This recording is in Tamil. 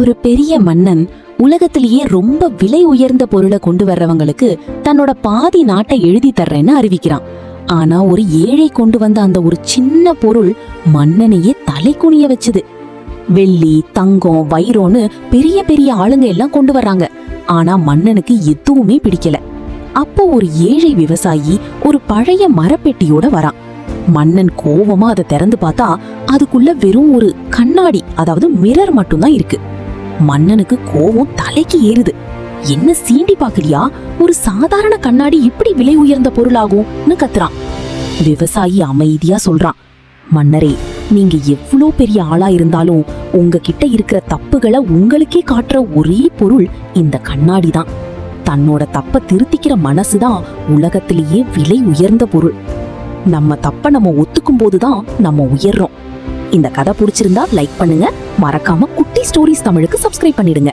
ஒரு பெரிய மன்னன் உலகத்திலேயே ரொம்ப விலை உயர்ந்த பொருளை கொண்டு வர்றவங்களுக்கு தன்னோட பாதி நாட்டை எழுதி தர்றேன்னு அறிவிக்கிறான். ஆனா ஒரு ஏழை கொண்டு வந்த அந்த ஒரு சின்ன பொருள் மன்னனையே தலை குனிய வச்சுது. வெள்ளி, தங்கம், வைரோன்னு பெரிய பெரிய ஆளுங்க எல்லாம் கொண்டு வர்றாங்க. ஆனா மன்னனுக்கு எதுவுமே பிடிக்கல. அப்போ ஒரு ஏழை விவசாயி ஒரு பழைய மரப்பெட்டியோட வரான். மன்னன் கோவமா அதை திறந்து பார்த்தா அதுக்குள்ள வெறும் ஒரு கண்ணாடி, அதாவது மிரர் மட்டும்தான் இருக்கு. மன்னனுக்கு கோவம் தலைக்கு ஏறுது. என்ன சீண்டி பாக்கலையா? ஒரு சாதாரண கண்ணாடி இப்படி விலை உயர்ந்த பொருளாகும்னு கத்துறான். விவசாயி அமைதியா சொல்றான், மன்னரே, நீங்க எவ்வளோ பெரிய ஆளா இருந்தாலும் உங்ககிட்ட இருக்கிற தப்புகளை உங்களுக்கே காட்டுற ஒரே பொருள் இந்த கண்ணாடி தான். தன்னோட தப்ப திருத்திக்கிற மனசுதான் உலகத்திலேயே விலை உயர்ந்த பொருள். நம்ம தப்ப நம்ம ஒத்துக்கும் போதுதான் நம்ம உயர்றோம். இந்த கதை பிடிச்சிருந்தா லைக் பண்ணுங்க. மறக்காம குட்டி ஸ்டோரிஸ் தமிழுக்கு சப்ஸ்கிரைப் பண்ணிடுங்க.